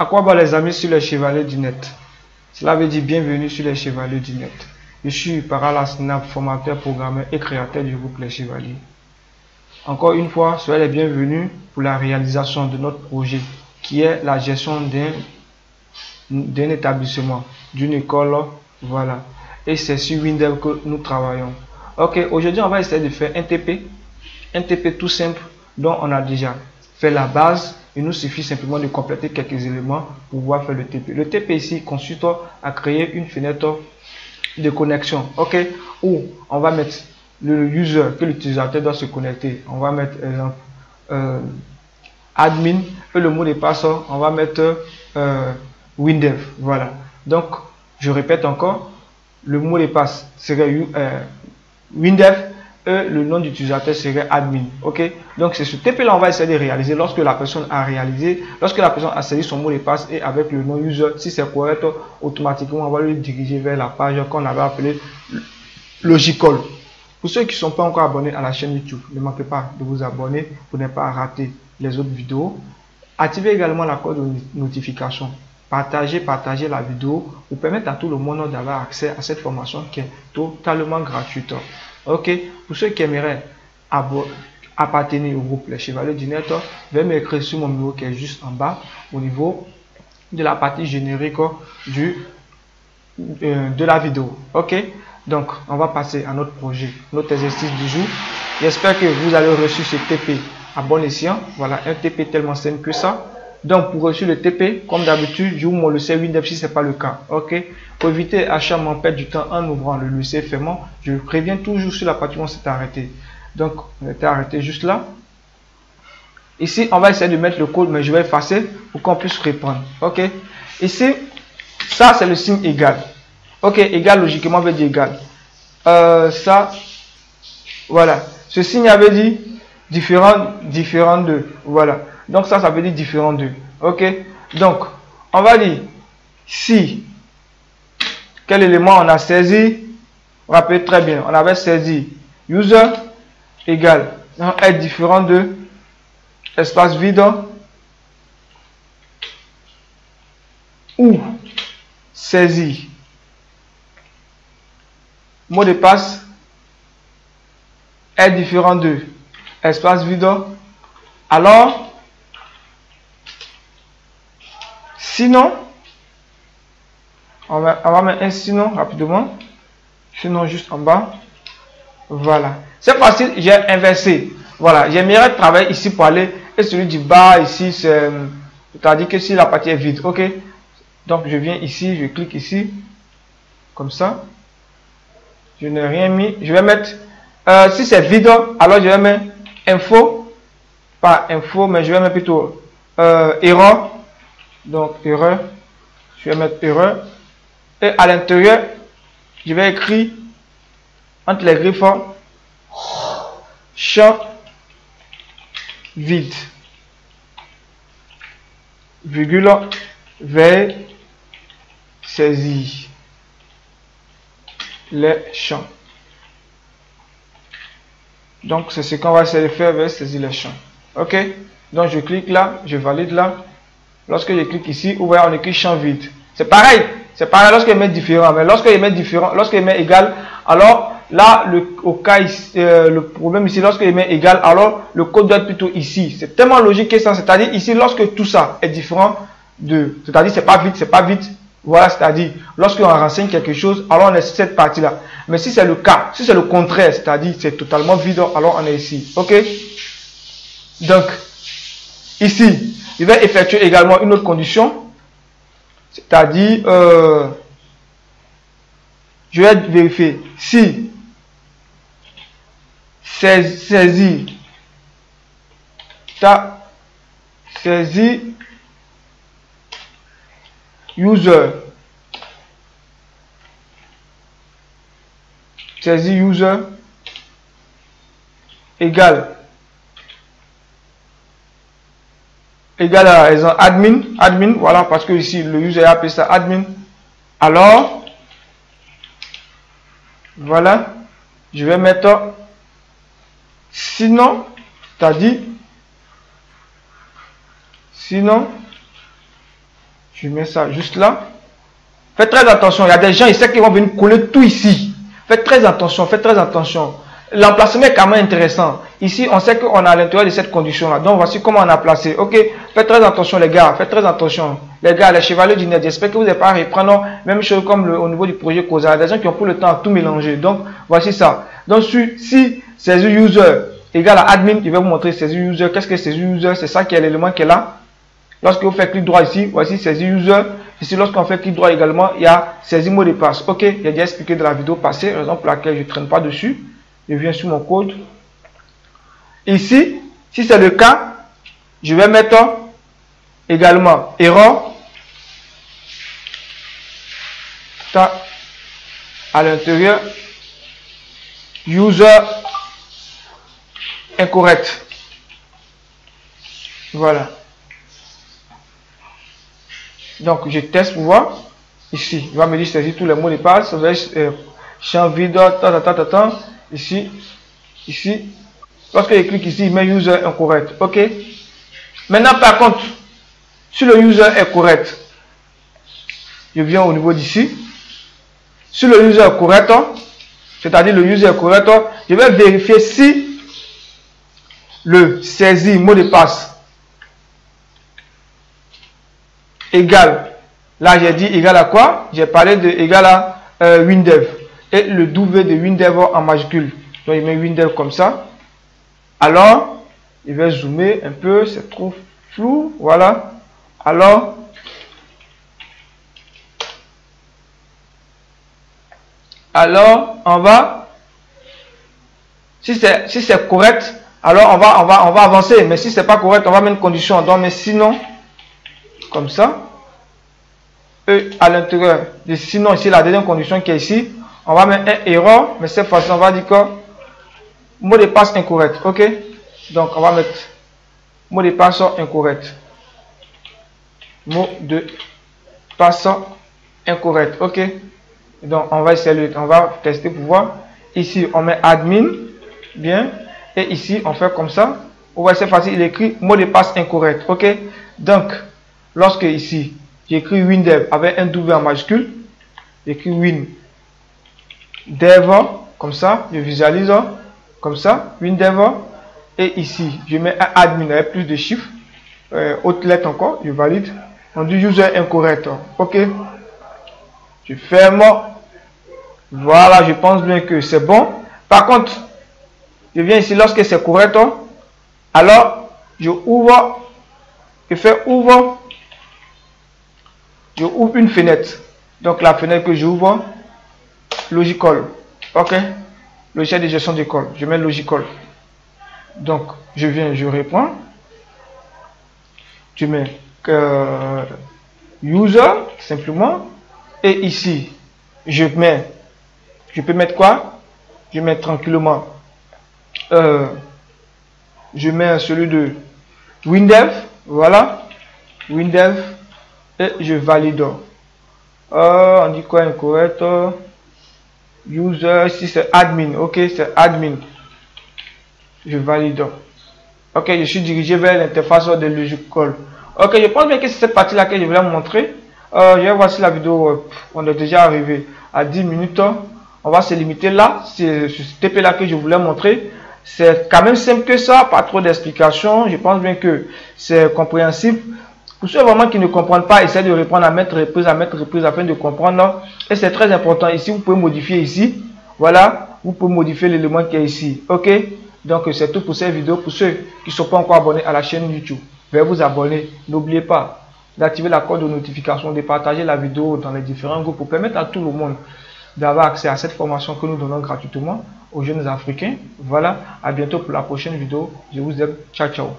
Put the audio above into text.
À quoi va les amis sur les chevaliers du net? Cela veut dire bienvenue sur les chevaliers du net. Je suis Parala Snap, formateur, programmeur et créateur du groupe Les Chevaliers. Encore une fois, soyez les bienvenus pour la réalisation de notre projet qui est la gestion d'un établissement, d'une école, voilà. Et c'est sur Windows que nous travaillons. Ok, aujourd'hui on va essayer de faire un TP tout simple dont on a déjà fait la base. Il nous suffit simplement de compléter quelques éléments pour pouvoir faire le TP. Le TP ici consiste à créer une fenêtre de connexion, ok, où on va mettre le user que l'utilisateur doit se connecter. On va mettre exemple admin et le mot de passe on va mettre Windev, voilà. Donc je répète encore, le mot de passe serait Windev et le nom d'utilisateur serait admin, ok. Donc c'est ce TP là on va essayer de réaliser. Lorsque la personne a réalisé, lorsque la personne a saisi son mot de passe et avec le nom user, si c'est correct, automatiquement on va le diriger vers la page qu'on avait appelée Logicall. Pour ceux qui ne sont pas encore abonnés à la chaîne YouTube, ne manquez pas de vous abonner pour ne pas rater les autres vidéos. Activez également la cloche de notification. Partagez la vidéo pour permettre à tout le monde d'avoir accès à cette formation qui est totalement gratuite. Ok, pour ceux qui aimeraient appartenir au groupe Les Chevaliers du Net, veuillez m'écrire sur mon numéro qui est juste en bas au niveau de la partie générique de la vidéo. Ok, donc on va passer à notre projet, notre exercice du jour. J'espère que vous avez reçu ce TP à bon escient. Voilà, un TP tellement simple que ça. Donc pour reçu le TP, comme d'habitude, je vous montre le C Windows si ce n'est pas le cas. Ok, pour éviter à chaque moment perdre du temps en ouvrant le logiciel fermant, je préviens toujours sur la partie où on s'est arrêté. Donc on était arrêté juste là. Ici on va essayer de mettre le code, mais je vais effacer pour qu'on puisse reprendre. Ok, ici ça c'est le signe égal. Ok, égal logiquement veut dire égal. Ça, voilà. Ce signe avait dit différent de. Voilà. Donc ça veut dire différent de. Ok. Donc, on va dire si quel élément on a saisi. Rappelez très bien, on avait saisi user égal est différent de espace vide ou saisi mot de passe est différent de espace vide. Alors sinon on va mettre un sinon rapidement, sinon juste en bas. Voilà, c'est facile, j'ai inversé. Voilà, j'aimerais travailler ici pour aller et celui du bas ici c'est-à-dire que si la partie est vide. Ok, donc je viens ici, je clique ici comme ça. Je n'ai rien mis. Je vais mettre, si c'est vide, alors je vais mettre info, pas info, mais je vais mettre plutôt erreur. Donc erreur, je vais mettre erreur. Et à l'intérieur, je vais écrire entre les griffes champ vide, virgule, veille, saisir les champs. Donc c'est ce qu'on va essayer de faire avec saisir les champs. Ok, donc je clique là, je valide là. Lorsque je clique ici, vous voyez on écrit champ vide. C'est pareil lorsqu'il met différent, mais lorsqu'il met différent, lorsqu'il met égal, alors là le problème ici, lorsqu'il met égal, alors le code doit être plutôt ici. C'est tellement logique que ça, c'est-à-dire ici lorsque tout ça est différent de, c'est-à-dire c'est pas vite. Voilà, c'est-à-dire, lorsqu'on renseigne quelque chose, alors on est sur cette partie-là. Mais si c'est le cas, si c'est le contraire, c'est-à-dire c'est totalement vide, alors on est ici. Ok? Donc, ici, je vais effectuer également une autre condition. C'est-à-dire, je vais vérifier si saisi user égal à la raison admin, voilà, parce que ici le user a appelé ça admin. Alors voilà, je vais mettre sinon, c'est-à-dire sinon Je mets ça juste là. Faites très attention. Il y a des gens ici qui vont venir coller tout ici. Faites très attention. Faites très attention. L'emplacement est quand même intéressant. Ici, on sait qu'on est à l'intérieur de cette condition-là. Donc, voici comment on a placé. Ok? Faites très attention, les gars. Faites très attention. Les gars, les chevaliers du net. J'espère que vous n'allez pas reprendre même chose comme au niveau du projet Cosa. Il y a des gens qui ont pris le temps à tout mélanger. Donc, voici ça. Donc, si c'est user égale à admin, je vais vous montrer ces user. Qu'est-ce que c'est user? C'est ça qui est l'élément qui est là. Lorsque vous faites clic droit ici, voici saisie user. Ici, lorsqu'on fait clic droit également, il y a saisie mot de passe. Ok, j'ai déjà expliqué dans la vidéo passée, raison pour laquelle je ne traîne pas dessus. Je viens sur mon code. Ici, si c'est le cas, je vais mettre également erreur à l'intérieur user incorrect. Voilà. Donc, je teste pour voir. Ici, il va me dire saisir tous les mots de passe. Champ vide, ici, ici. Lorsque je clique ici, il met user incorrect. Ok. Maintenant, par contre, si le user est correct, je viens au niveau d'ici. Si le user est correct, c'est-à-dire le user est correct, je vais vérifier si le saisir mot de passe égal, là j'ai dit égal à quoi? J'ai parlé de égal à WinDev et le W de WinDev en majuscule. Donc je mets WinDev comme ça. Alors, je vais zoomer un peu, c'est trop flou, voilà. Alors, on va, si c'est correct, alors on va avancer. Mais si c'est pas correct, on va mettre une condition. Donc, mais sinon, comme ça, et à l'intérieur de sinon ici la deuxième condition qui est ici, on va mettre un erreur, mais cette fois-ci on va dire que mot de passe incorrect. Ok, donc on va mettre mot de passe incorrect, mot de passe incorrect. Ok, donc on va essayer, on va tester pour voir. Ici on met admin, bien, et ici on fait comme ça. On va cette fois-ci il écrit mot de passe incorrect. Ok, donc lorsque ici j'écris WinDev avec un W en majuscule, j'écris WinDev comme ça, je visualise comme ça, WinDev, et ici je mets un admin avec plus de chiffres, haute lettre encore, je valide. On dit user incorrect. Ok, je ferme. Voilà, je pense bien que c'est bon. Par contre, je viens ici lorsque c'est correct, alors je ouvre, je fais ouvre. Je ouvre une fenêtre. Donc la fenêtre que j'ouvre, Logical. Ok. Logiciel de gestion d'école. Je mets Logical. Donc je viens, je reprends. Je mets user simplement. Et ici, je peux mettre quoi? Je mets tranquillement. Je mets celui de WinDev. Voilà. WinDev. Et je valide. On dit quoi incorrect? User, si c'est admin, ok, c'est admin. Je valide. Ok, je suis dirigé vers l'interface de Logical. Ok, je pense bien que c'est cette partie-là que je voulais vous montrer. Je vais voir si la vidéo, on est déjà arrivé à 10 minutes. On va se limiter là. C'est ce TP-là que je voulais montrer. C'est quand même simple que ça, pas trop d'explications. Je pense bien que c'est compréhensible. Pour ceux vraiment qui ne comprennent pas, essayez de reprendre à mettre reprise afin de comprendre. Et c'est très important. Ici, vous pouvez modifier ici. Voilà, vous pouvez modifier l'élément qui est ici. Ok, donc c'est tout pour cette vidéo. Pour ceux qui ne sont pas encore abonnés à la chaîne YouTube, veuillez vous abonner. N'oubliez pas d'activer la cloche de notification, de partager la vidéo dans les différents groupes pour permettre à tout le monde d'avoir accès à cette formation que nous donnons gratuitement aux jeunes Africains. Voilà, à bientôt pour la prochaine vidéo. Je vous aime. Ciao, ciao.